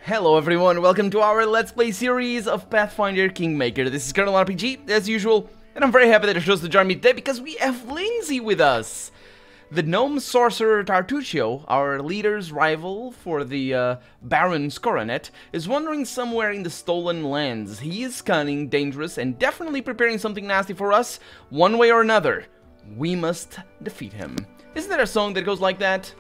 Hello everyone, welcome to our Let's Play series of Pathfinder Kingmaker. This is Colonel RPG, as usual, and I'm very happy that you chose to join me today because we have Lindsay with us. The gnome sorcerer Tartuccio, our leader's rival for the Baron's coronet, is wandering somewhere in the Stolen Lands. He is cunning, dangerous, and definitely preparing something nasty for us, one way or another. We must defeat him. Isn't there a song that goes like that?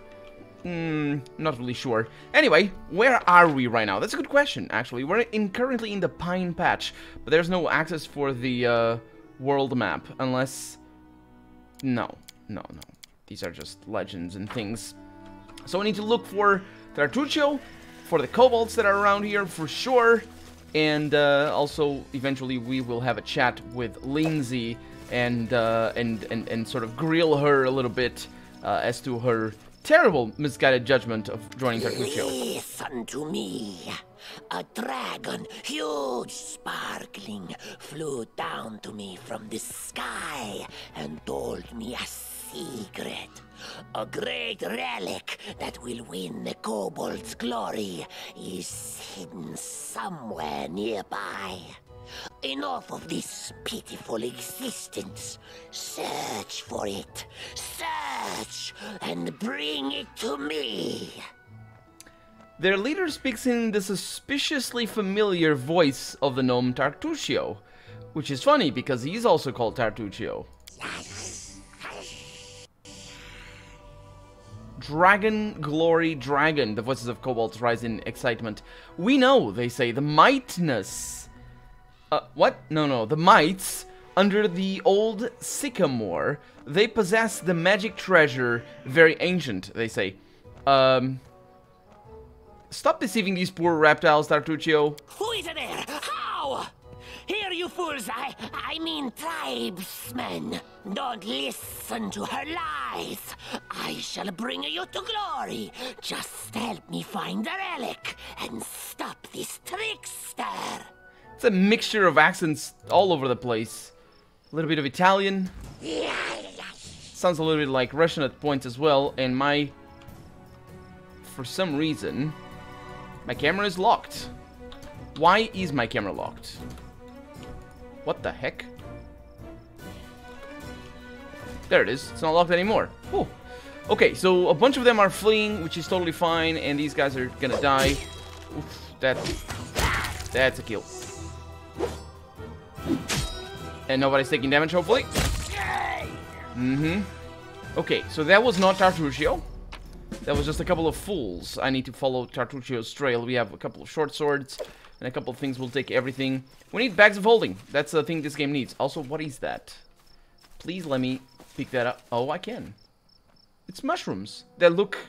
Not really sure. Anyway, where are we right now? That's a good question, actually. We're currently in the Pine Patch, but there's no access for the world map, unless... No. These are just legends and things. So we need to look for Tartuccio, for the kobolds that are around here, for sure. And also, eventually, we will have a chat with Lindsay and sort of grill her a little bit as to her terrible misguided judgment of joining Tartuccio. Listen to me. A dragon, huge, sparkling, flew down to me from the sky and told me a secret. A great relic that will win the kobold's glory is hidden somewhere nearby. Enough of this pitiful existence. Search for it. Search and bring it to me. Their leader speaks in the suspiciously familiar voice of the gnome Tartuccio, which is funny because he's also called Tartuccio. Dragon, glory, dragon. The voices of kobolds rise in excitement. We know, they say, the mightness. What? No. The mites, under the old sycamore, they possess the magic treasure, very ancient, they say. Stop deceiving these poor reptiles, Tartuccio. Who is there? How? Here, you fools, I mean tribesmen. Don't listen to her lies. I shall bring you to glory. Just help me find the relic and stop this trickster. It's a mixture of accents all over the place. A little bit of Italian. Sounds a little bit like Russian at points as well. And for some reason, my camera is locked. Why is my camera locked? What the heck? There it is. It's not locked anymore. Whew. Okay, so a bunch of them are fleeing, which is totally fine. And these guys are gonna die. Oof, that's a kill. And nobody's taking damage, hopefully. Okay, so that was not Tartuccio. That was just a couple of fools. I need to follow Tartuccio's trail. We have a couple of short swords and a couple of things. We'll take everything. We need bags of holding. That's the thing this game needs. Also, what is that? Please let me pick that up. Oh, I can. It's mushrooms. They look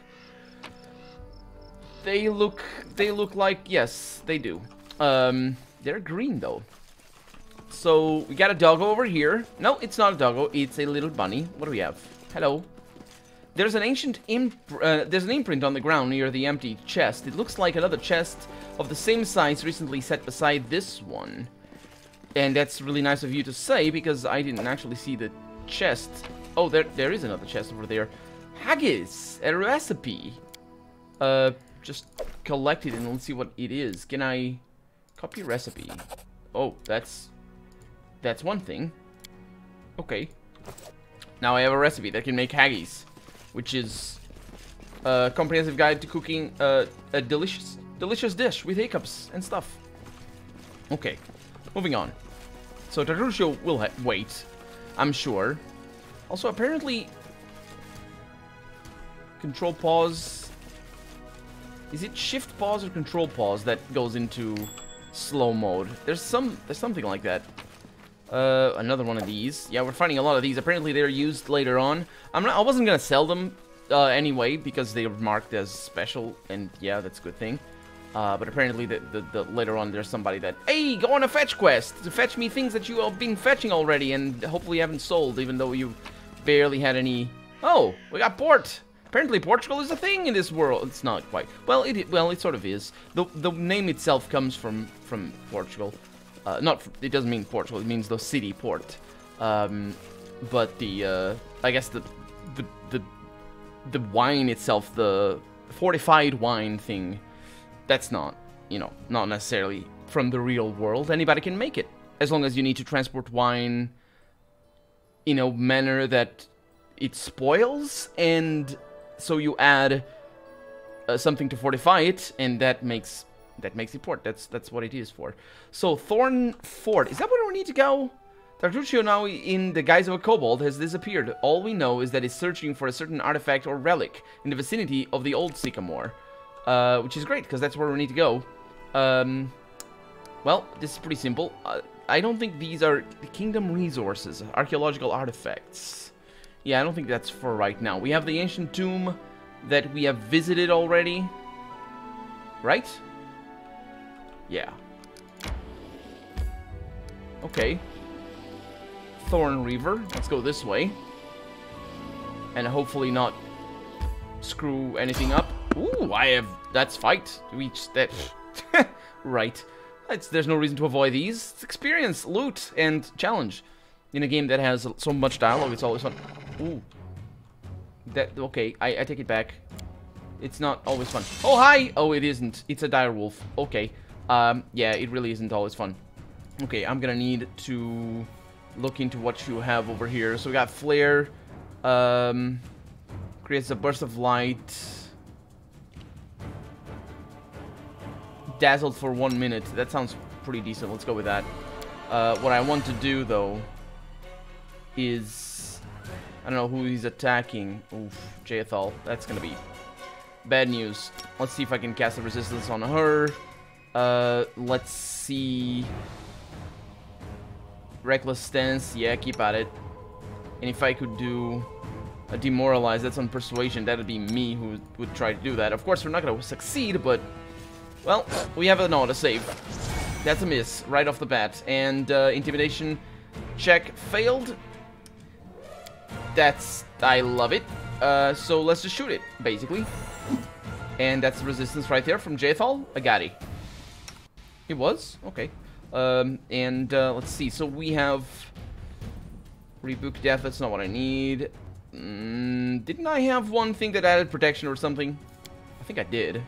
like, yes, they do. They're green though. So, we got a doggo over here. No, it's not a doggo. It's a little bunny. What do we have? Hello. There's an ancient there's an imprint on the ground near the empty chest. It looks like another chest of the same size recently set beside this one. And that's really nice of you to say, because I didn't actually see the chest. Oh, there is another chest over there. Haggis! A recipe! Just collect it and let's see what it is. Can I copy recipe? Oh, that's one thing. Okay. Now I have a recipe that can make haggis, which is a comprehensive guide to cooking a delicious dish with hiccups and stuff. Okay, moving on. So Tartuccio will wait, I'm sure. Also, apparently, control pause. Is it shift pause or control pause that goes into slow mode? There's something like that. Another one of these. Yeah, we're finding a lot of these. Apparently they're used later on. I wasn't gonna sell them anyway because they are marked as special, and yeah, that's a good thing. But apparently the later on there's somebody that, hey, go on a fetch quest to fetch me things that you have been fetching already and hopefully haven't sold, even though you barely had any. Oh, we got port. Apparently Portugal is a thing in this world. It's not quite. Well, it sort of is. The name itself comes from Portugal. It doesn't mean Portugal. It means the city port. But I guess the wine itself, the fortified wine thing, that's not. you know, not necessarily from the real world. Anybody can make it, as long as you need to transport wine in a manner that it spoils, and so you add something to fortify it, and that makes it port. That's what it is for. So Thorn Fort, is that where we need to go? Tartuccio, now in the guise of a kobold, has disappeared. All we know is that it's searching for a certain artifact or relic in the vicinity of the old Sycamore, which is great because that's where we need to go. Well, this is pretty simple. I don't think these are the kingdom resources, archaeological artifacts. Yeah, I don't think that's for right now. We have the ancient tomb that we have visited already, right? Yeah. Okay. Thorn Reaver. Let's go this way. And hopefully not screw anything up. Ooh, that's fight. Reach that. Right. There's no reason to avoid these. It's experience, loot, and challenge. In a game that has so much dialogue, it's always fun. Ooh. Okay, I take it back. It's not always fun. Oh, hi! Oh, it isn't. It's a dire wolf. Okay. Yeah, it really isn't always fun. Okay, I'm gonna need to look into what you have over here. So we got Flare. Creates a burst of light. Dazzled for 1 minute. That sounds pretty decent. Let's go with that. What I want to do, though, is... I don't know who he's attacking. Oof, Jaethal. That's gonna be bad news. Let's see if I can cast a resistance on her. Let's see... Reckless Stance. Yeah, keep at it. And if I could do a Demoralize, that's on Persuasion. That would be me who would try to do that. Of course, we're not gonna succeed, but... Well, we have an auto save. That's a miss right off the bat. And Intimidation check failed. I love it. So let's just shoot it, basically. And that's resistance right there from Jaethal Agadi. It was? Okay. Let's see. So we have Rebuke Death. That's not what I need. Didn't I have one thing that added protection or something? I think I did.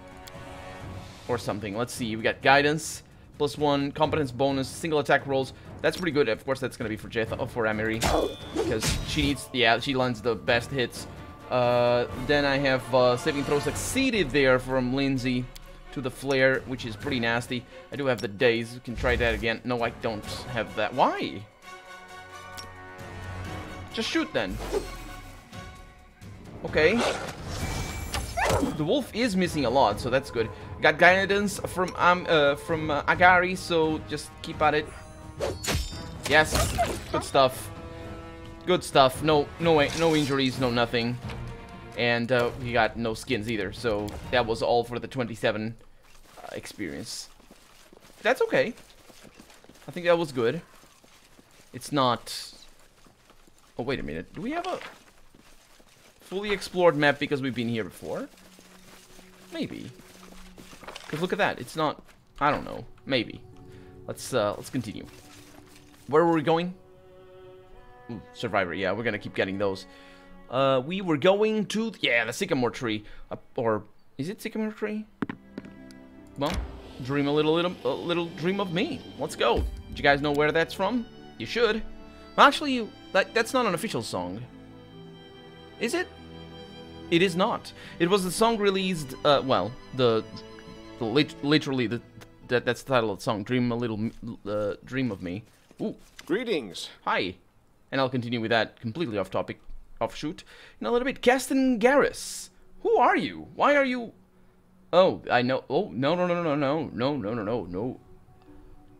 Or something. Let's see. We got Guidance, +1, Competence bonus, single attack rolls. That's pretty good. Of course, that's going to be for for Amiri. Because she needs... Yeah, she lands the best hits. Then I have Saving Throw succeeded there from Lindsay to the Flare, which is pretty nasty. I do have the Daze. We can try that again. No, I don't have that. Why? Just shoot, then. Okay. The wolf is missing a lot, so that's good. Got guidance from Agari, so just keep at it. Yes, good stuff. Good stuff. No injuries, no nothing, and we got no skins either. So that was all for the 27 experience. That's okay. I think that was good. It's not. Oh wait a minute. Do we have a fully explored map because we've been here before? Maybe. Because look at that. It's not... I don't know. Maybe. Let's continue. Where were we going? Ooh, Survivor. Yeah, we're gonna keep getting those. We were going to... Yeah, the Sycamore Tree. Or... Is it Sycamore Tree? Well, dream a little dream of me. Let's go. Did you guys know where that's from? You should. Well, actually, that's not an official song. Is it? It is not. It was the song released, well, literally, that's the title of the song, Dream of Me. Ooh. Greetings. Hi. And I'll continue with that completely off topic, offshoot, in a little bit. Castan Garrus. Who are you? Why are you... Oh, I know. Oh, no.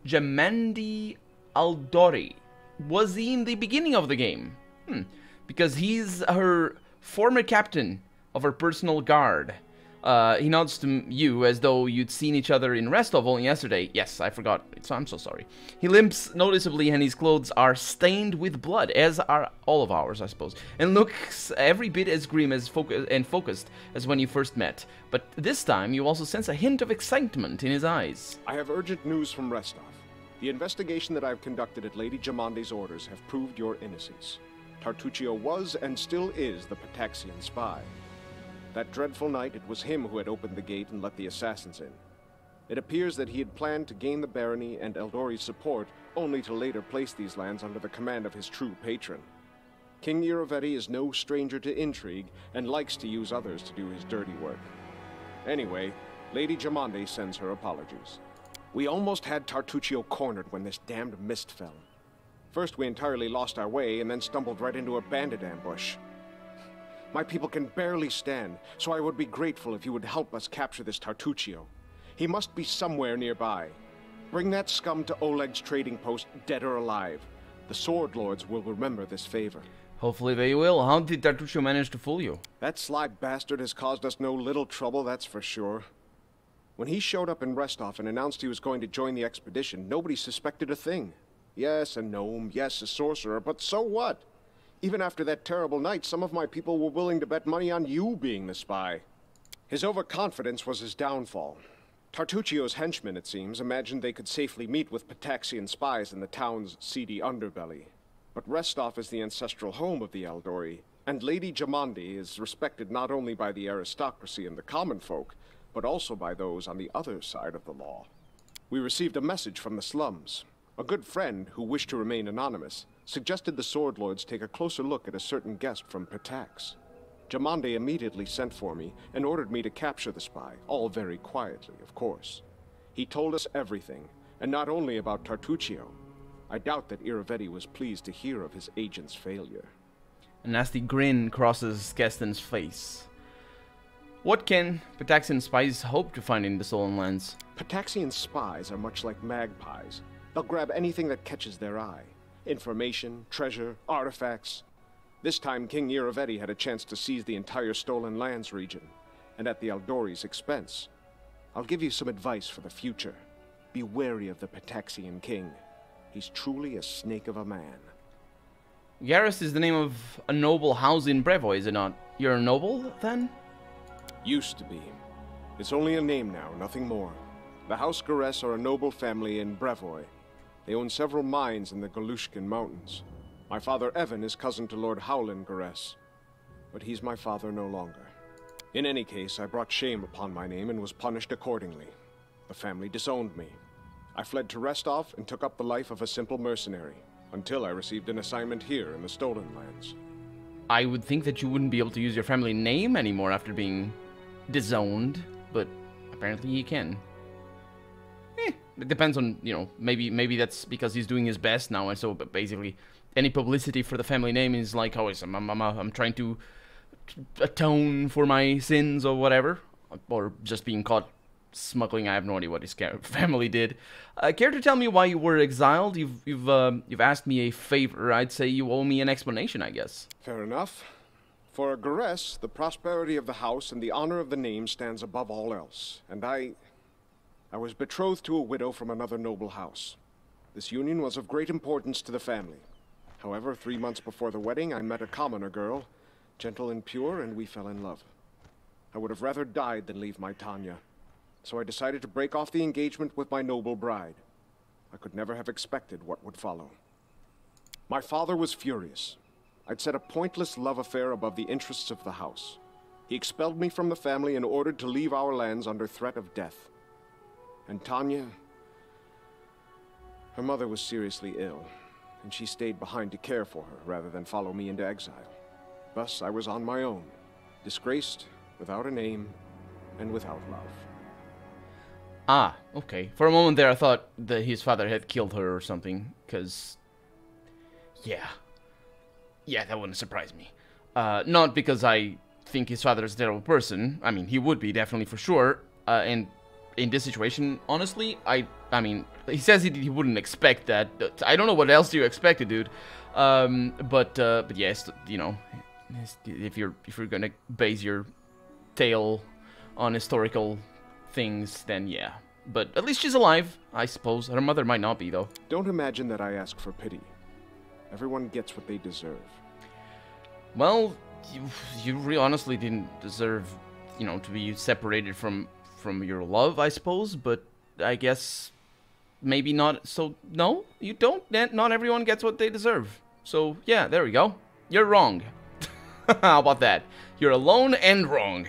Jamandi Aldori. Was he in the beginning of the game? Because he's her... former captain of her personal guard. He nods to you as though you'd seen each other in Restov only yesterday. Yes, I forgot. I'm so sorry. He limps noticeably and his clothes are stained with blood, as are all of ours, I suppose, and looks every bit as grim as focused as when you first met. But this time you also sense a hint of excitement in his eyes. I have urgent news from Restov. The investigation that I've conducted at Lady Jamandi's orders have proved your innocence. Tartuccio was and still is the Pataxian spy. That dreadful night, it was him who had opened the gate and let the assassins in. It appears that he had planned to gain the barony and Eldori's support, only to later place these lands under the command of his true patron. King Irovetti is no stranger to intrigue, and likes to use others to do his dirty work. Anyway, Lady Jamande sends her apologies. We almost had Tartuccio cornered when this damned mist fell. First we entirely lost our way, and then stumbled right into a bandit ambush. My people can barely stand, so I would be grateful if you would help us capture this Tartuccio. He must be somewhere nearby. Bring that scum to Oleg's trading post, dead or alive. The Sword Lords will remember this favor. Hopefully they will. How did Tartuccio manage to fool you? That sly bastard has caused us no little trouble, that's for sure. When he showed up in Restov and announced he was going to join the expedition, nobody suspected a thing. Yes, a gnome, yes, a sorcerer, but so what? Even after that terrible night, some of my people were willing to bet money on you being the spy. His overconfidence was his downfall. Tartuccio's henchmen, it seems, imagined they could safely meet with Pitaxian spies in the town's seedy underbelly. But Restov is the ancestral home of the Eldori, and Lady Jamande is respected not only by the aristocracy and the common folk, but also by those on the other side of the law. We received a message from the slums. A good friend, who wished to remain anonymous, suggested the Sword Lords take a closer look at a certain guest from Pitax. Jamande immediately sent for me and ordered me to capture the spy, all very quietly, of course. He told us everything, and not only about Tartuccio. I doubt that Irovetti was pleased to hear of his agent's failure. A nasty grin crosses Gaston's face. What can Pitaxian spies hope to find in the Stolen Lands? Pitaxian spies are much like magpies. They'll grab anything that catches their eye. Information, treasure, artifacts. This time King Irovetti had a chance to seize the entire Stolen Lands region, and at the Eldori's expense. I'll give you some advice for the future. Be wary of the Pitaxian king. He's truly a snake of a man. Garrus is the name of a noble house in Brevoy, is it not? You're a noble, then? Used to be. It's only a name now, nothing more. The House Garess are a noble family in Brevoy. They own several mines in the Galushkin Mountains. My father Evan is cousin to Lord Howland Garess, but he's my father no longer. In any case, I brought shame upon my name and was punished accordingly. The family disowned me. I fled to Restov and took up the life of a simple mercenary, until I received an assignment here in the Stolen Lands. I would think that you wouldn't be able to use your family name anymore after being disowned, but apparently you can. It depends on, you know, maybe that's because he's doing his best now, and so basically any publicity for the family name is like, oh, I'm trying to atone for my sins or whatever, or just being caught smuggling. I have no idea what his family did. Care to tell me why you were exiled? You've asked me a favor. I'd say you owe me an explanation, I guess. Fair enough. For Garess, the prosperity of the house and the honor of the name stands above all else, and I was betrothed to a widow from another noble house. This union was of great importance to the family. However, 3 months before the wedding, I met a commoner girl, gentle and pure, and we fell in love. I would have rather died than leave my Tanya, so I decided to break off the engagement with my noble bride. I could never have expected what would follow. My father was furious. I'd set a pointless love affair above the interests of the house. He expelled me from the family and ordered to leave our lands under threat of death. And Tanya, her mother was seriously ill, and she stayed behind to care for her rather than follow me into exile. Thus, I was on my own, disgraced, without a name, and without love. Ah, okay. For a moment there I thought that his father had killed her or something, because... Yeah, that wouldn't surprise me. Not because I think his father is a terrible person. I mean, he would be, definitely, for sure. And in this situation, honestly, I mean, he says he wouldn't expect that. I don't know what else you expected, dude. But yes, you know, if you're gonna base your tale on historical things, then yeah. But at least she's alive, I suppose. Her mother might not be, though. Don't imagine that I ask for pity. Everyone gets what they deserve. Well, you really honestly didn't deserve, you know, to be separated from your love, I suppose, but I guess maybe not. So, no, you don't. Not everyone gets what they deserve. So, yeah, there we go. You're wrong. How about that? You're alone and wrong.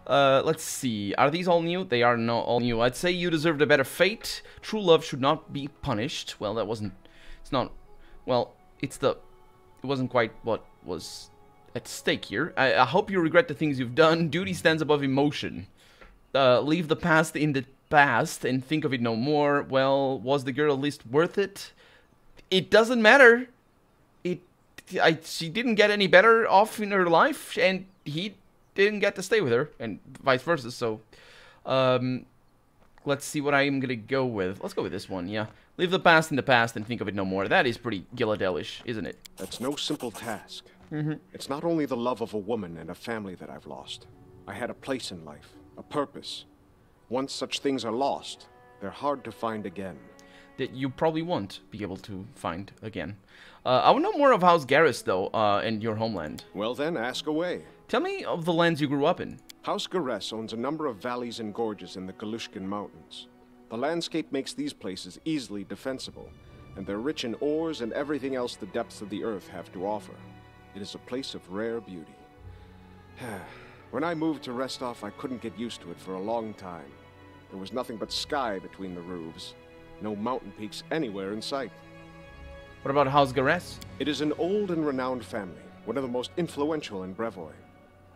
Let's see. Are these all new? They are not all new. I'd say you deserved a better fate. True love should not be punished. Well, that wasn't... It's not... Well, it's the... It wasn't quite what was at stake here. I hope you regret the things you've done. Duty stands above emotion. Leave the past in the past and think of it no more. Well, was the girl at least worth it? It doesn't matter. She didn't get any better off in her life, and he didn't get to stay with her, and vice versa. So, let's see what I'm gonna go with. Let's go with this one, yeah. Leave the past in the past and think of it no more. That is pretty Gilladelish, isn't it? That's no simple task. It's not only the love of a woman and a family that I've lost. I had a place in life, a purpose. Once such things are lost, they're hard to find again. That you probably won't be able to find again. I want to know more of House Garrus, though, and your homeland. Well then, ask away. Tell me of the lands you grew up in. House Garrus owns a number of valleys and gorges in the Galushkin Mountains. The landscape makes these places easily defensible, and they're rich in ores and everything else the depths of the earth have to offer. It is a place of rare beauty. When I moved to Restov, I couldn't get used to it for a long time. There was nothing but sky between the roofs. No mountain peaks anywhere in sight. What about House Garrus? It is an old and renowned family, one of the most influential in Brevoy.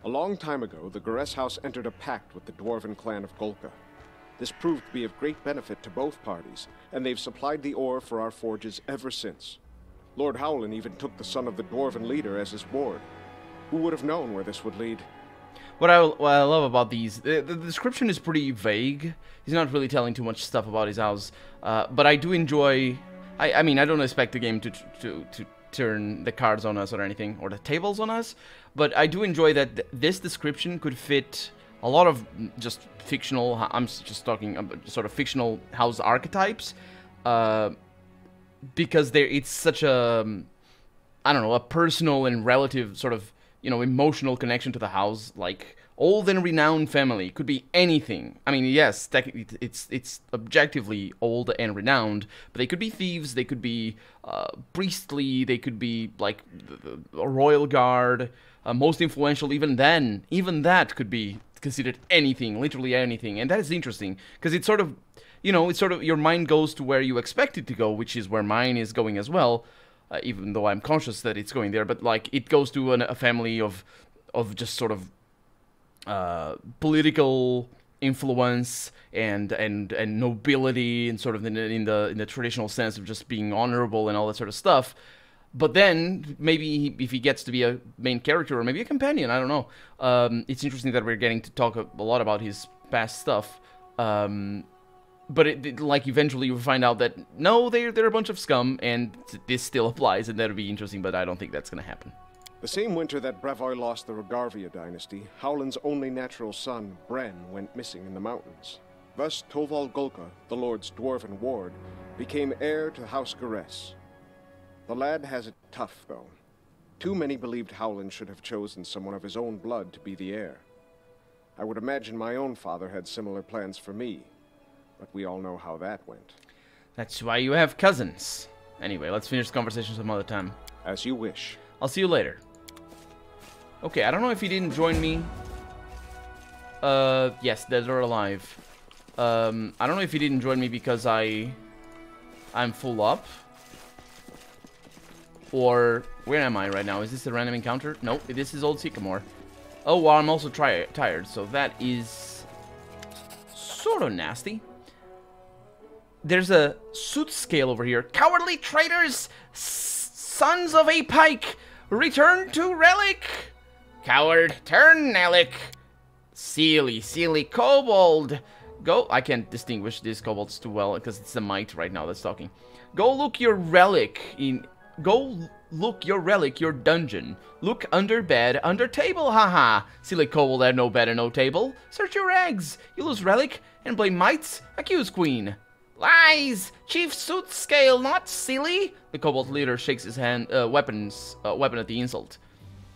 A long time ago, the Garrus house entered a pact with the dwarven clan of Golka. This proved to be of great benefit to both parties, and they've supplied the ore for our forges ever since. Lord Howland even took the son of the dwarven leader as his ward. Who would have known where this would lead? What I love about these, the description is pretty vague. He's not really telling too much stuff about his house, but I do enjoy. I mean, I don't expect the game to turn the cards on us or anything, or the tables on us, but I do enjoy that this description could fit a lot of just fictional. I'm just talking about sort of fictional house archetypes, because it's such a, I don't know, a personal and relative sort of, you know, emotional connection to the house. Like, old and renowned family could be anything. I mean, yes, technically it's objectively old and renowned, but they could be thieves, they could be priestly, they could be like a royal guard, most influential. Even that could be considered anything, literally anything. And that is interesting because it's sort of, you know, it's sort of your mind goes to where you expect it to go, which is where mine is going as well. Even though I'm conscious that it's going there, but like it goes to a family of just sort of political influence and nobility, and sort of in the traditional sense of just being honorable and all that sort of stuff. But then maybe if he gets to be a main character or maybe a companion, I don't know. It's interesting that we're getting to talk a lot about his past stuff. But like eventually you find out that no, they're a bunch of scum, and this still applies, and that'll be interesting. But I don't think that's gonna happen. The same winter that Brevoy lost the Rogarvia dynasty, Howland's only natural son, Bren, went missing in the mountains. Thus, Toval Golka, the Lord's dwarven ward, became heir to House Garrus. The lad has it tough, though. Too many believed Howland should have chosen someone of his own blood to be the heir. I would imagine my own father had similar plans for me. But we all know how that went. That's why you have cousins. Anyway, let's finish the conversation some other time. As you wish. I'll see you later. Okay, I don't know if he didn't join me. Yes, dead or alive. I don't know if he didn't join me because I'm full up. Or, where am I right now? Is this a random encounter? Nope, this is Old Sycamore. Oh, well, I'm also tired, so that is sort of nasty. There's a suit scale over here. Cowardly traitors! Sons of a pike! Return to Relic! Coward, turn, Nellic! Silly kobold! Go... I can't distinguish these kobolds too well because it's the mite right now that's talking. Go look your relic in... Go look your relic, your dungeon. Look under bed, under table, haha. Silly kobold had no bed and no table. Search your eggs. You lose relic and blame mites. Accuse queen. Lies! Chief Suit Scale, not silly! The kobold leader shakes his hand, weapon at the insult.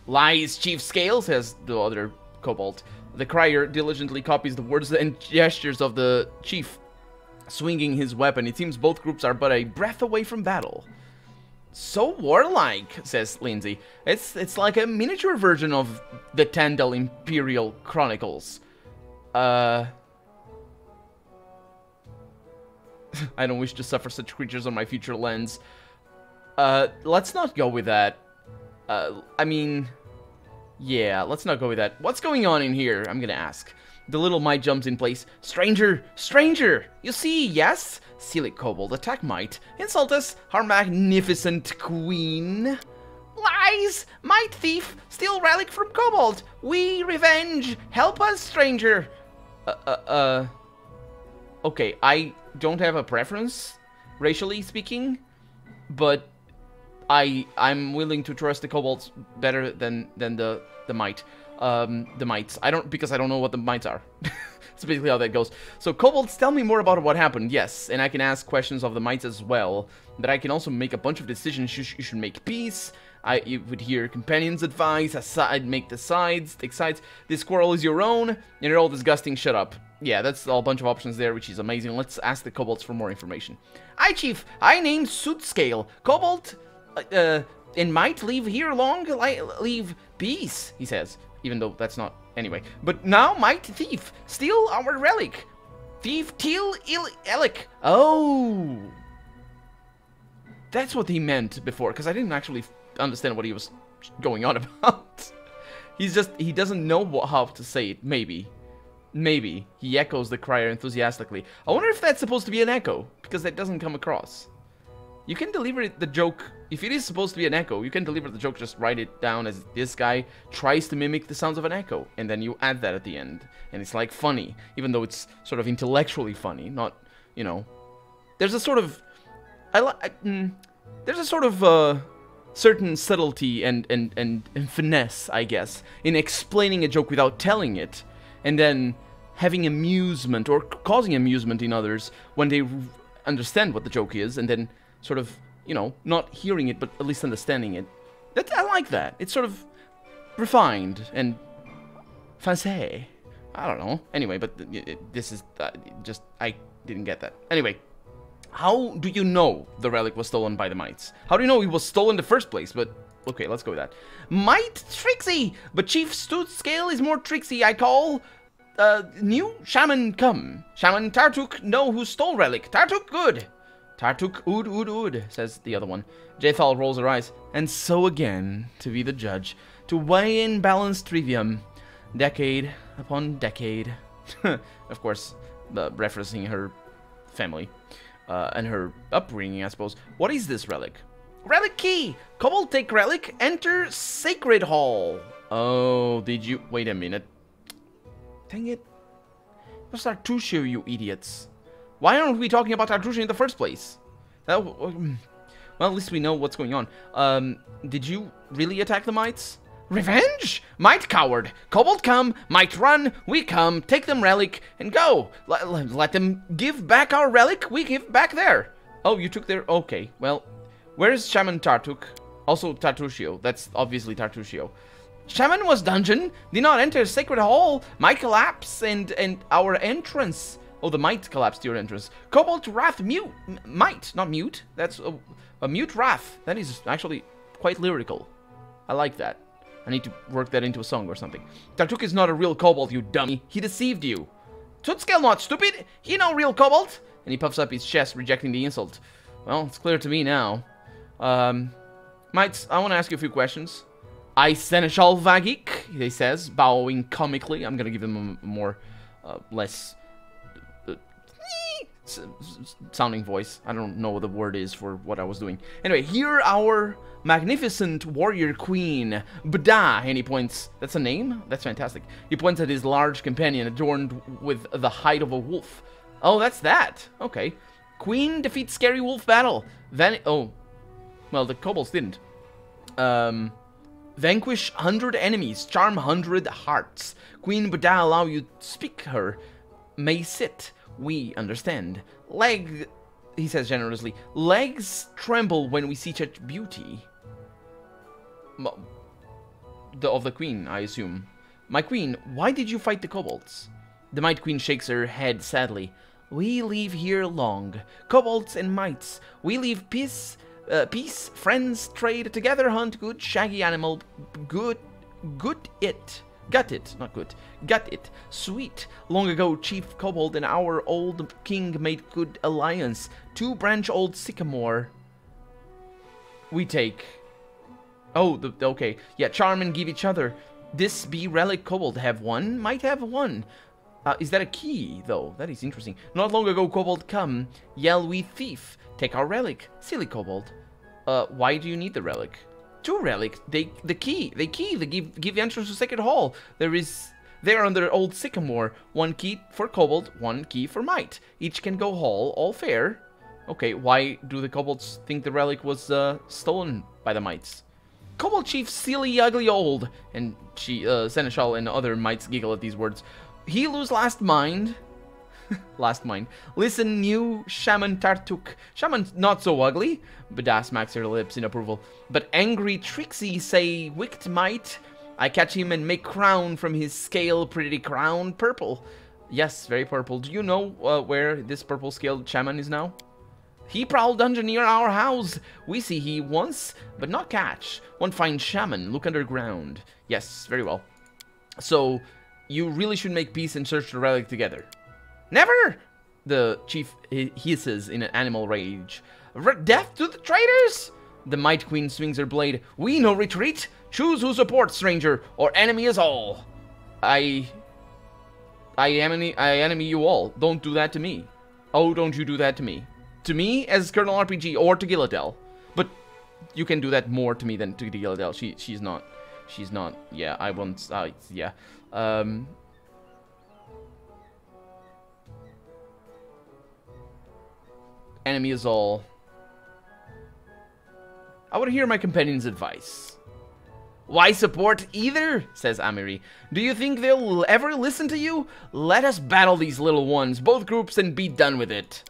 Lies, Chief Scale, says the other kobold. The crier diligently copies the words and gestures of the chief, swinging his weapon. It seems both groups are but a breath away from battle. So warlike, says Lindsay. It's like a miniature version of the Tandel Imperial Chronicles. I don't wish to suffer such creatures on my future lens. Let's not go with that. I mean, yeah, let's not go with that. What's going on in here? I'm gonna ask. The little mite jumps in place. Stranger! Stranger! You see, yes? Silly kobold, attack mite. Insult us, our magnificent queen. Lies! Mite thief! Steal relic from kobold! We revenge! Help us, stranger! Okay, I don't have a preference, racially speaking, but I'm willing to trust the kobolds better than the mite. The mites. Because I don't know what the mites are. That's basically how that goes. So, kobolds, tell me more about what happened. Yes, and I can ask questions of the mites as well. But I can also make a bunch of decisions. You should make peace. You would hear companions' advice. I'd make take sides. This squirrel is your own, and you're all disgusting. Shut up. Yeah, that's a bunch of options there, which is amazing. Let's ask the kobolds for more information. Hi, Chief. I named Sootscale. Kobold, and might leave here long. Leave peace, he says. Even though that's not... Anyway. But now, might thief. Steal our relic. Thief till Elic. Oh. That's what he meant before, because I didn't actually understand what he was going on about. He doesn't know how to say it, maybe. Maybe. He echoes the crier enthusiastically. I wonder if that's supposed to be an echo, because that doesn't come across. You can deliver the joke, if it is supposed to be an echo, you can deliver the joke, just write it down as this guy tries to mimic the sounds of an echo, and then you add that at the end, and it's like funny, even though it's sort of intellectually funny, not, you know, there's a sort of, there's a sort of, certain subtlety and finesse, I guess, in explaining a joke without telling it, and then having amusement, or causing amusement in others when they understand what the joke is, and then sort of, you know, not hearing it, but at least understanding it. I like that. It's sort of refined and fancy. I don't know. Anyway, but this is just, I didn't get that. Anyway, how do you know the relic was stolen by the mites? How do you know it was stolen in the first place? But, okay, let's go with that. Mite tricksy, but Chief Sootscale is more tricksy, I call. New shaman come. Shaman Tartuk know who stole relic. Tartuk good. Tartuk ood, says the other one. Jethal rolls her eyes. And so again, to be the judge, to weigh in balanced trivium, decade upon decade. Of course, referencing her family and her upbringing, I suppose. What is this relic? Relic key! Kobold take relic, enter Sacred Hall. Oh, did you... Wait a minute. Dang it. It was Tartusio, you idiots. Why aren't we talking about Tartusio in the first place? Well, at least we know what's going on. Did you really attack the mites? Revenge? Mite coward. Kobold come, mite run, we come, take them relic, and go. Let them give back our relic, we give back there. Oh, you took their... Okay, well, where's Shaman Tartuk? Also Tartusio. That's obviously Tartusio. Shaman was dungeon, did not enter Sacred Hall, might collapse, and our entrance... Oh, the mite collapsed to your entrance. Kobold wrath mute. Mite, not mute. That's a mute wrath. That is actually quite lyrical. I like that. I need to work that into a song or something. Tartuk is not a real kobold, you dummy. He deceived you. Sootscale not stupid. He no real kobold. And he puffs up his chest, rejecting the insult. Well, it's clear to me now. Mites, I want to ask you a few questions. I Seneschal Vagik, he says, bowing comically. I'm gonna give him a more, less... sounding voice. I don't know what the word is for what I was doing. Anyway, here our magnificent warrior queen, Bda, and he points... That's a name? That's fantastic. He points at his large companion adorned with the hide of a wolf. Oh, that's that. Okay. Queen defeats scary wolf battle. Oh. Well, the kobolds didn't. Vanquish 100 enemies. Charm 100 hearts. Queen Bda allow you to speak her. May sit. We understand. He says generously, legs tremble when we see such beauty. Of the queen, I assume. My queen, why did you fight the kobolds? The Mite Queen shakes her head sadly. We leave here long. Kobolds and mites. We leave peace, friends trade together, hunt good shaggy animal, good it. Got it. Not good. Got it. Sweet. Long ago, Chief Kobold and our old king made good alliance. 2-branch-old sycamore. We take. Oh, okay. Yeah, charm and give each other. This be relic kobold have one? Might have one. Is that a key, though? That is interesting. Not long ago, kobold come. Yell we thief. Take our relic. Silly kobold. Why do you need the relic? 2 relics. The key. They give entrance to Sacred Hall. There under old sycamore. 1 key for kobold, 1 key for might. Each can go hall. All fair. Okay, why do the kobolds think the relic was stolen by the mites? Kobold chief, silly, ugly, old, and Seneschal and other mites giggle at these words. He lose last mind. Last mind. Listen, new Shaman Tartuk. Shaman not so ugly. Badass smacks her lips in approval. But angry Trixie say, wicked might. I catch him and make crown from his scale, pretty crown, purple. Yes, very purple. Do you know where this purple scaled shaman is now? He prowl dungeon near our house. We see he once, but not catch. One fine shaman, look underground. Yes, very well. So, you really should make peace and search the relic together. Never! The chief hisses in an animal rage. Death to the traitors! The Might Queen swings her blade. We no retreat. Choose who supports, stranger, or enemy is all. I enemy you all. Don't do that to me. Oh, don't you do that to me. To me as Colonel RPG or to Gilladel. But you can do that more to me than to Gilladel. She's not. Yeah, I won't. Yeah. Enemy is all. I would hear my companion's advice. Why support either? Says Amiri. Do you think they'll ever listen to you? Let us battle these little ones, both groups, and be done with it.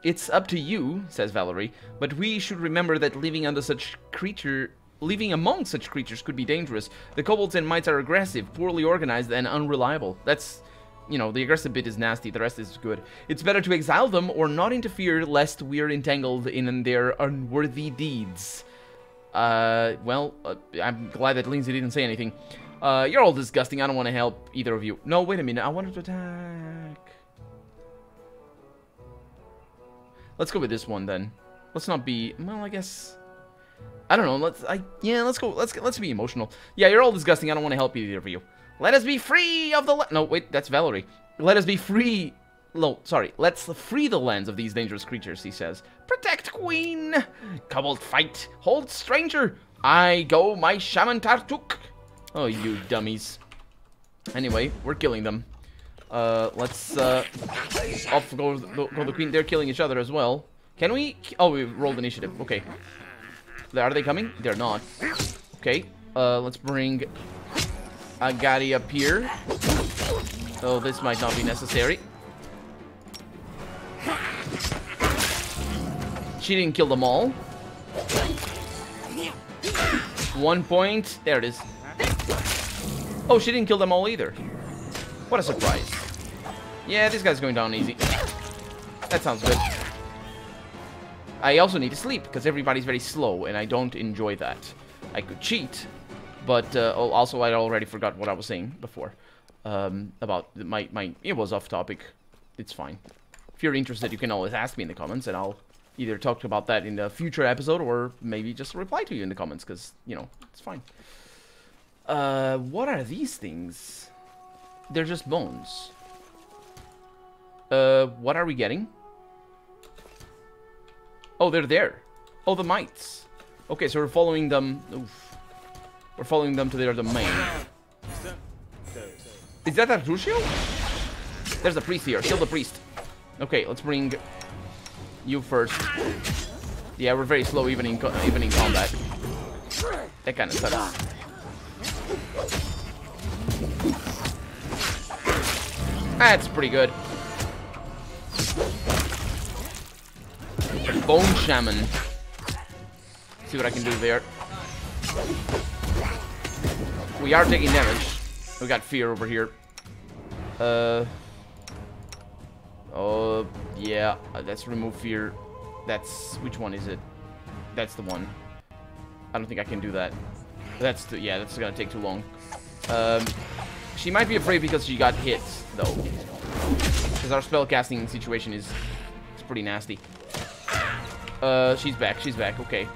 It's up to you, says Valerie, but we should remember that living among such creatures could be dangerous. The kobolds and mites are aggressive, poorly organized, and unreliable. That's, you know, the aggressive bit is nasty, the rest is good. It's better to exile them or not interfere lest we're entangled in their unworthy deeds. Well, I'm glad that Lindsay didn't say anything. You're all disgusting, I don't want to help either of you. No, wait a minute, I wanted to attack. Let's go with this one then. Let's not be, well, I guess, I don't know, let's be emotional. Yeah, you're all disgusting, I don't want to help either of you. Let us be free of the no, wait, that's Valerie. Let us be free, no, sorry, let's free the lands of these dangerous creatures, he says. Protect Queen! Kobold fight! Hold stranger! I go my Shaman Tartuk! Oh, you dummies. Anyway, we're killing them. Let's, off go the Queen. They're killing each other as well. Can we? Oh, we rolled initiative. Okay. Are they coming? They're not. Okay. Let's bring Agari up here. Oh, this might not be necessary. She didn't kill them all. 1 point. There it is. Oh, she didn't kill them all either. What a surprise. Yeah, this guy's going down easy. That sounds good. I also need to sleep, because everybody's very slow, and I don't enjoy that. I could cheat, but also I already forgot what I was saying before. About my... It was off topic. It's fine. If you're interested, you can always ask me in the comments, and I'll either talk about that in a future episode, or maybe just reply to you in the comments, because, you know, it's fine. What are these things? They're just bones. What are we getting? Oh, they're there. Oh, the mites. Okay, so we're following them. Oof. We're following them to their domain. Is that Artucio? There's a priest here. Kill the priest. Okay, let's bring you first. Yeah, we're very slow even in combat. That kind of sucks. That's pretty good. Bone Shaman. See what I can do there. We are taking damage. We got fear over here. Oh, yeah. Let's remove fear. That's... Which one is it? That's the one. I don't think I can do that. That's the... Yeah, that's gonna take too long. She might be afraid because she got hit, though. Because our spellcasting situation is pretty nasty. She's back, okay.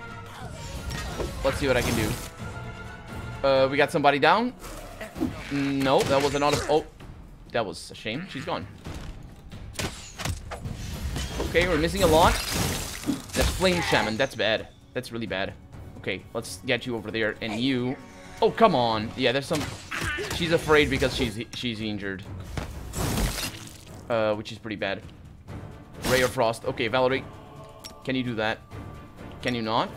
Let's see what I can do. We got somebody down. No, that was another... Oh, that was a shame. She's gone. Okay, we're missing a lot. That's Flame Shaman. That's bad. That's really bad. Okay, let's get you over there. And you... Oh, come on. Yeah, there's some... She's afraid because she's injured. Which is pretty bad. Ray of Frost. Okay, Valerie. Can you do that? Can you not?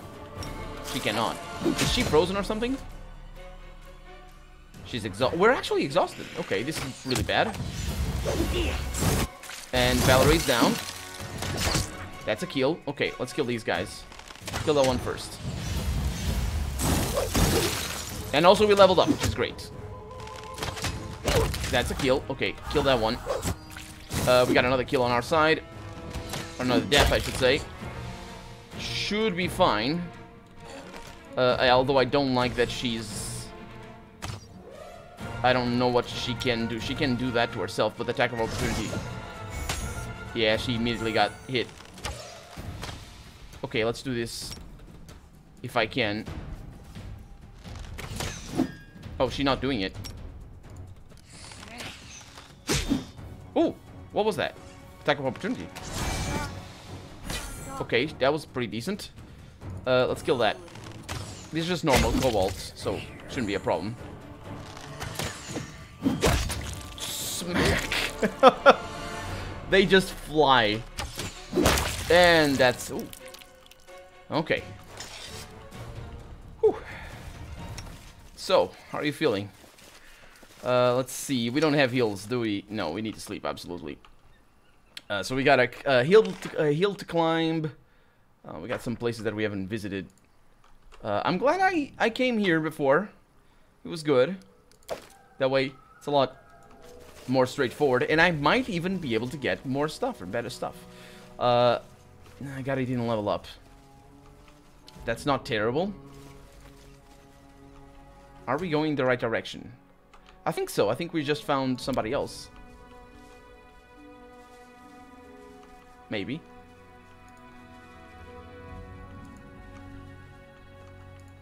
She cannot. Is she frozen or something? She's exhausted. We're actually exhausted. Okay, this is really bad. And Valerie's down. That's a kill. Okay, let's kill these guys. Kill that one first. And also we leveled up, which is great. That's a kill. Okay, kill that one. We got another kill on our side. Or another death, I should say. Should be fine. Although I don't like that she's... I don't know what she can do. She can do that to herself, but attack of opportunity. Yeah, she immediately got hit. Okay, let's do this. If I can. Oh, she's not doing it. Ooh, what was that? Attack of opportunity. Okay, that was pretty decent. Let's kill that. These are just normal kobolds, so shouldn't be a problem. Smack. They just fly. And that's... Ooh. Okay. Whew. So, how are you feeling? Let's see. We don't have heals, do we? No, we need to sleep, absolutely. So we got a hill to climb. We got some places that we haven't visited. I'm glad I came here before. It was good. That way, it's a lot more straightforward. And I might even be able to get more stuff or better stuff. I got 18 level up. That's not terrible. Are we going the right direction? I think so. I think we just found somebody else. Maybe.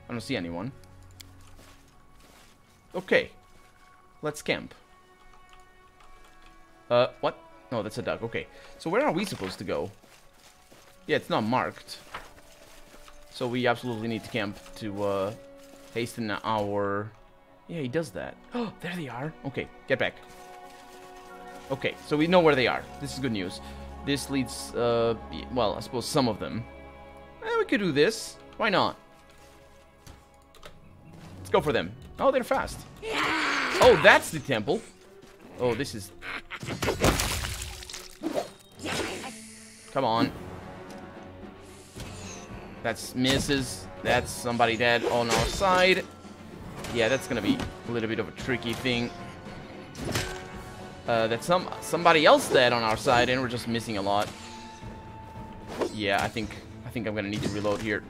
I don't see anyone. Okay. Let's camp. What? No, that's a duck. Okay. So where are we supposed to go? Yeah, it's not marked. So we absolutely need to camp to hasten our... Yeah, he does that. Oh, there they are. Okay, get back. Okay, so we know where they are. This is good news. This leads, well, I suppose some of them. We could do this. Why not? Let's go for them. Oh, they're fast. Oh, that's the temple. Oh, this is... Come on. That's misses. That's somebody dead on our side. Yeah, that's gonna be a little bit of a tricky thing. That's somebody else dead on our side, and we're just missing a lot. Yeah, I think I'm gonna need to reload here.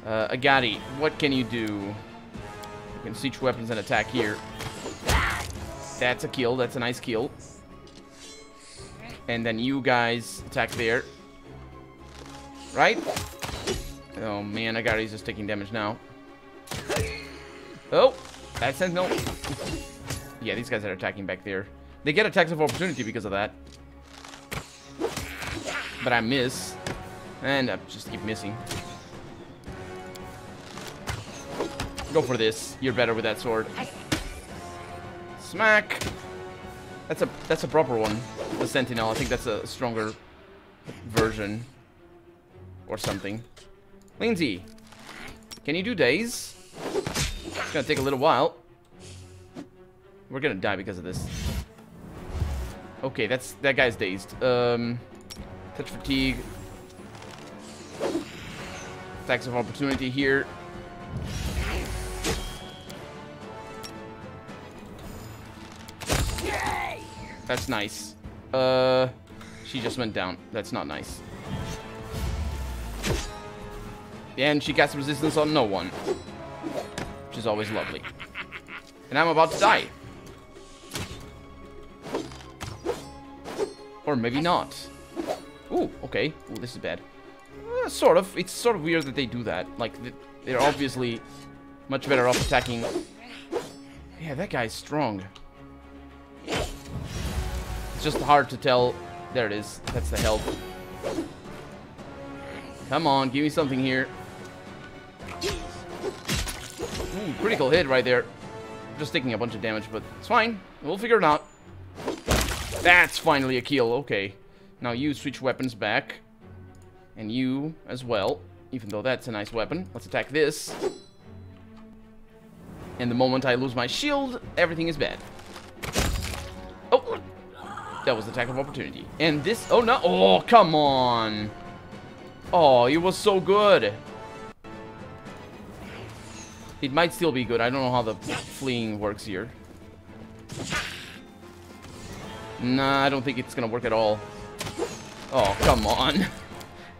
Agati, what can you do? You can siege weapons and attack here. That's a kill. That's a nice kill. And then you guys attack there. Right? Oh man, Agari's just taking damage now. Oh, that sentinel. Yeah, these guys are attacking back there. They get attacks of opportunity because of that. But I miss. And I just keep missing. Go for this. You're better with that sword. Smack. That's a proper one. The sentinel. I think that's a stronger version. Or something. Lindsay, can you do days? It's gonna take a little while. We're gonna die because of this. Okay, that guy's dazed. Touch fatigue. Attacks of opportunity here. That's nice. She just went down. That's not nice. And she casts resistance on no one. Which is always lovely. And I'm about to die. Or maybe not. Ooh, okay. Ooh, this is bad. Sort of. It's sort of weird that they do that. Like, they're obviously much better off attacking. Yeah, that guy's strong. It's just hard to tell. There it is. That's the health. Come on, give me something here. Ooh, critical hit right there. Just taking a bunch of damage, but it's fine. We'll figure it out. That's finally a kill. Okay. Now you switch weapons back. And you as well. Even though that's a nice weapon. Let's attack this. And the moment I lose my shield, everything is bad. Oh! That was the attack of opportunity. And this... Oh, no! Oh, come on! Oh, it was so good! It might still be good. I don't know how the fleeing works here. Nah, I don't think it's gonna work at all. Oh, come on.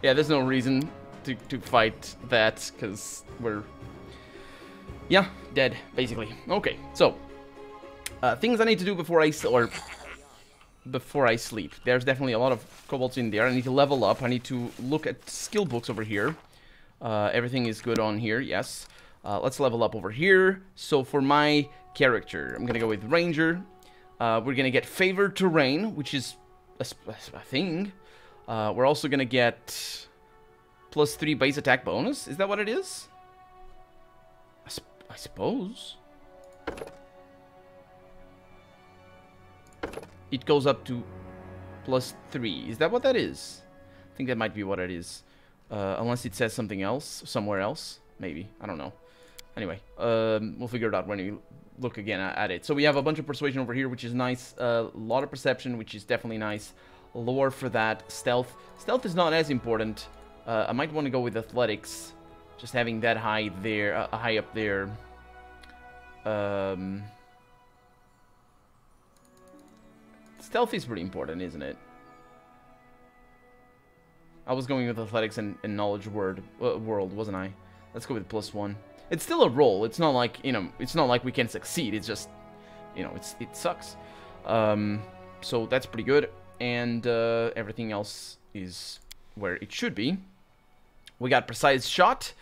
Yeah, there's no reason to fight that, because we're... Yeah, dead, basically. Okay, so... things I need to do before I sleep. There's definitely a lot of kobolds in there. I need to level up. I need to look at skill books over here. Everything is good on here, yes. Let's level up over here. So for my character, I'm gonna go with Ranger. We're gonna get Favored Terrain, which is a thing. We're also gonna get +3 base attack bonus. Is that what it is? I suppose. It goes up to +3. Is that what that is? I think that might be what it is. Unless it says something else, somewhere else. Maybe. I don't know. Anyway, we'll figure it out when we look again at it. So we have a bunch of persuasion over here, which is nice. A lot of perception, which is definitely nice. Lore for that. Stealth. Stealth is not as important. I might want to go with athletics. Just having that high there, high up there. Stealth is pretty important, isn't it? I was going with athletics and knowledge world, wasn't I? Let's go with +1. It's still a roll. It's not like, you know, it's not like we can succeed. It's just, you know, it sucks. So that's pretty good. And everything else is where it should be. We got Precise Shot.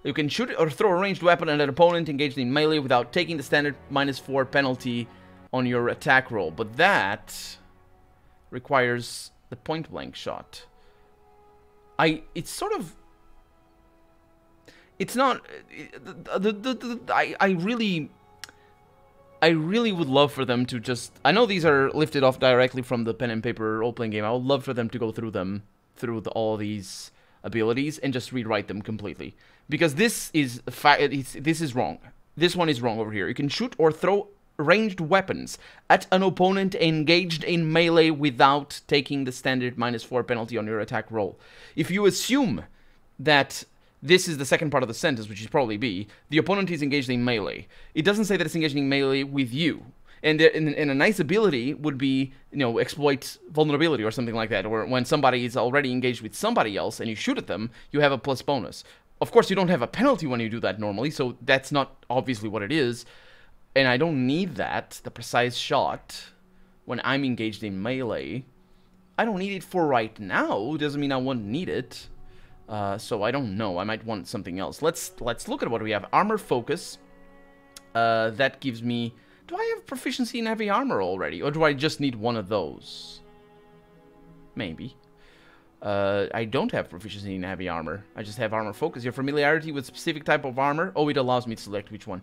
You can shoot or throw a ranged weapon at an opponent engaged in melee without taking the standard -4 penalty on your attack roll. But that requires the point-blank shot. It's sort of... It's not... I really would love for them to just... I know these are lifted off directly from the pen and paper role-playing game. I would love for them to go through them, all these abilities, and just rewrite them completely. Because this is this is wrong. This one is wrong over here. You can shoot or throw ranged weapons at an opponent engaged in melee without taking the standard -4 penalty on your attack roll. If you assume that this is the second part of the sentence, which is probably B, the opponent is engaged in melee. It doesn't say that it's engaged in melee with you. And a nice ability would be, you know, exploit vulnerability or something like that, or when somebody is already engaged with somebody else and you shoot at them, you have a plus bonus. Of course, you don't have a penalty when you do that normally, so that's not obviously what it is. And I don't need that, the Precise Shot, when I'm engaged in melee. I don't need it for right now. Doesn't mean I won't need it. So I don't know. I might want something else. Let's look at what we have. Armor Focus. That gives me... Do I have proficiency in heavy armor already? Or do I just need one of those? Maybe. I don't have proficiency in heavy armor. I just have armor focus. Your familiarity with specific type of armor. Oh, it allows me to select which one.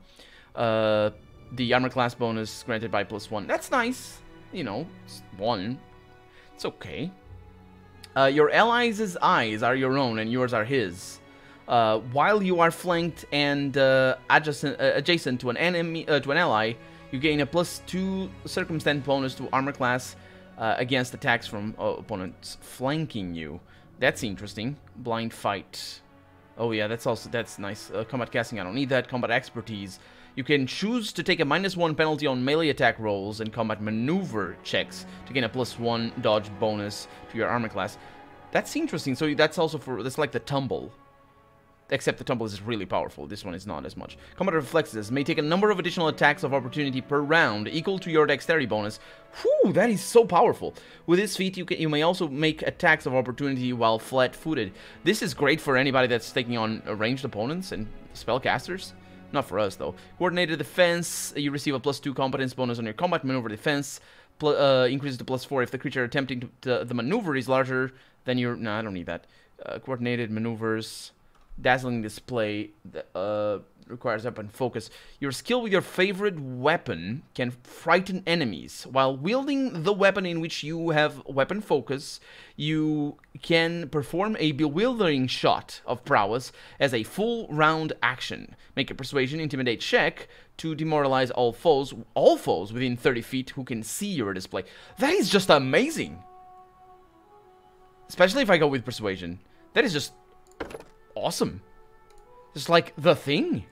The armor class bonus granted by +1. That's nice. You know, it's 1. It's okay. Your allies' eyes are your own and yours are his. While you are flanked and adjacent to an enemy, to an ally, you gain a +2 circumstance bonus to armor class against attacks from opponents flanking you. That's interesting. Blind fight. Oh yeah, that's nice. Combat casting, I don't need that. Combat expertise. You can choose to take a -1 penalty on melee attack rolls and combat maneuver checks to gain a +1 dodge bonus to your armor class. That's interesting. So that's also that's like the tumble. except the tumble is really powerful. This one is not as much. Combat reflexes may take a number of additional attacks of opportunity per round, equal to your dexterity bonus. Whew, that is so powerful. With this feat, you may also make attacks of opportunity while flat-footed. This is great for anybody that's taking on ranged opponents and spellcasters. Not for us, though. Coordinated defense, you receive a +2 competence bonus on your combat maneuver defense. Increases to +4 if the creature attempting the maneuver is larger than your... No, I don't need that. Coordinated maneuvers. Dazzling display requires weapon focus. Your skill with your favorite weapon can frighten enemies. While wielding the weapon in which you have weapon focus, you can perform a bewildering shot of prowess as a full round action. Make a persuasion intimidate check to demoralize all foes within 30 feet who can see your display. That is just amazing. Especially if I go with persuasion. That is just awesome. Just like the thing.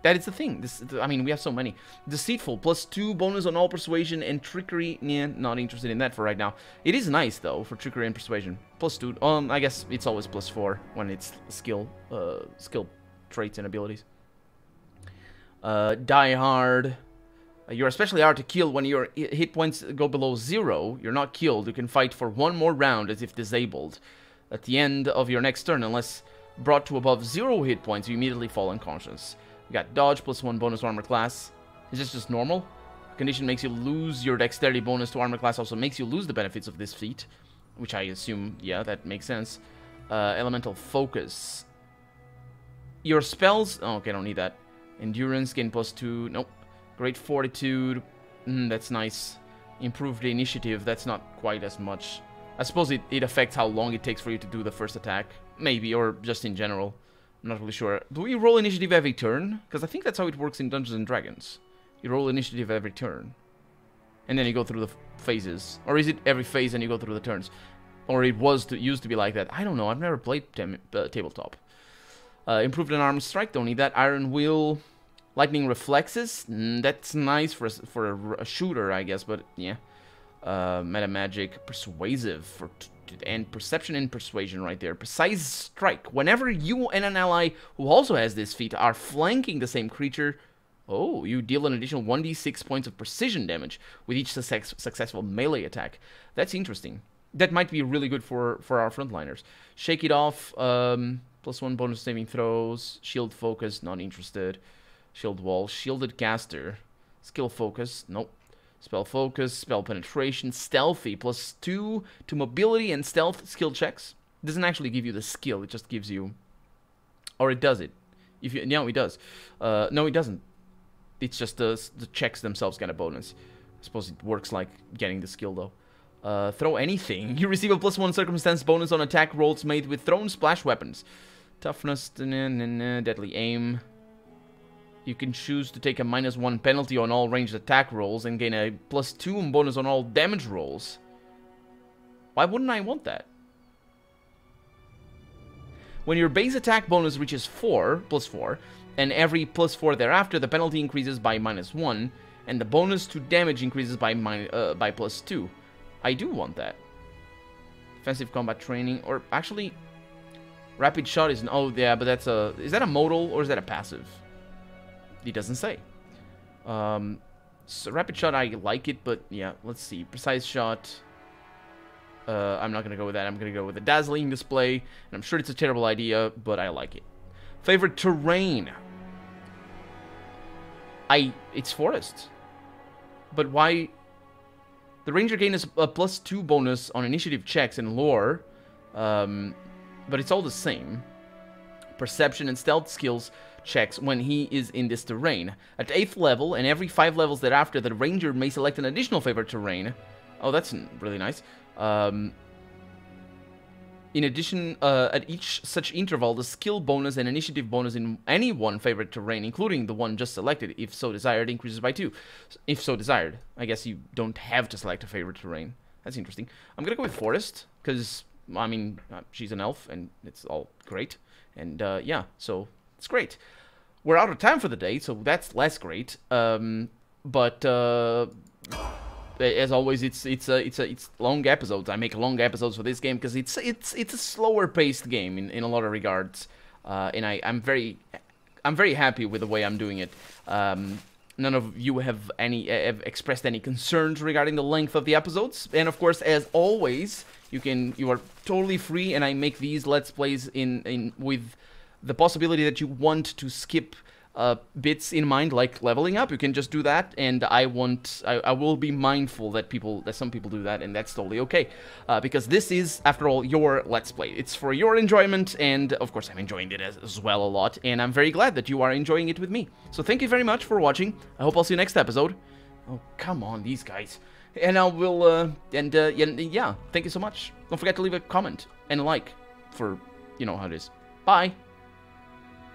That is the thing. I mean, we have so many. Deceitful, +2 bonus on all persuasion and trickery. Yeah, not interested in that for right now. It is nice though for trickery and persuasion. +2. I guess it's always +4 when it's skill traits and abilities. Die hard. You're especially hard to kill when your hit points go below 0. You're not killed. You can fight for one more round as if disabled. At the end of your next turn, unless brought to above 0 hit points, you immediately fall unconscious. You got dodge, +1 bonus armor class. Is this just normal? Condition makes you lose your dexterity bonus to armor class, also makes you lose the benefits of this feat. Which I assume, yeah, that makes sense. Elemental focus. Your spells... Oh, okay, I don't need that. Endurance, gain +2. Nope. Great fortitude. That's nice. Improve the initiative. That's not quite as much. I suppose it affects how long it takes for you to do the first attack. Maybe, or just in general. I'm not really sure. Do we roll initiative every turn? Because I think that's how it works in Dungeons & Dragons. You roll initiative every turn. And then you go through the phases. Or is it every phase and you go through the turns? Or it used to be like that. I don't know. I've never played tabletop. Improved an arm strike. Don't need that. Iron Will. Lightning reflexes. That's nice for a shooter, I guess. But, yeah. Meta magic. Persuasive. And perception and persuasion right there. Precise strike. Whenever you and an ally who also has this feat are flanking the same creature, oh, you deal an additional 1d6 points of precision damage with each successful melee attack. That's interesting. That might be really good for our frontliners. Shake it off. +1 bonus saving throws. Shield focus. Not interested. Shield wall. Shielded caster. Skill focus. Nope. Spell focus, spell penetration, stealthy, +2 to mobility and stealth skill checks. It doesn't actually give you the skill, it just gives you... Or it does it. No, it does. No, it doesn't. It's just the checks themselves get a bonus. I suppose it works like getting the skill, though. Throw anything. You receive a +1 circumstance bonus on attack rolls made with thrown splash weapons. Toughness, deadly aim. You can choose to take a -1 penalty on all ranged attack rolls and gain a +2 bonus on all damage rolls. Why wouldn't I want that? When your base attack bonus reaches +4, and every +4 thereafter, the penalty increases by -1, and the bonus to damage increases by +2. I do want that. Defensive combat training, or actually, rapid shot is... Oh, yeah, but that's a... Is that a modal, or is that a passive? It doesn't say. So rapid shot, I like it, but yeah, let's see. Precise shot. I'm not gonna go with that. I'm gonna go with the dazzling display, and I'm sure it's a terrible idea, but I like it. Favorite terrain. It's forest. But why? The ranger gains a +2 bonus on initiative checks and lore, but it's all the same. Perception and stealth skills checks when he is in this terrain. At 8th level, and every 5 levels thereafter, the ranger may select an additional favorite terrain. Oh, that's really nice. In addition, at each such interval, the skill bonus and initiative bonus in any one favorite terrain, including the one just selected, if so desired, increases by 2. If so desired. I guess you don't have to select a favorite terrain. That's interesting. I'm gonna go with forest, because, I mean, she's an elf, and it's all great. And, yeah, so it's great. We're out of time for the day, so that's less great. But as always, it's long episodes. I make long episodes for this game because it's a slower paced game in a lot of regards. and I'm very happy with the way I'm doing it. None of you have expressed any concerns regarding the length of the episodes, and of course, as always, you are totally free, and I make these Let's Plays with the possibility that you want to skip bits in mind, like leveling up. You can just do that, and I will be mindful that some people do that, and that's totally okay, because this is, after all, your Let's Play. It's for your enjoyment, and of course I'm enjoying it as well a lot, and I'm very glad that you are enjoying it with me. So thank you very much for watching. I hope I'll see you next episode. Oh, come on, these guys. And I will, yeah, thank you so much. Don't forget to leave a comment and a like for, you know how it is. Bye!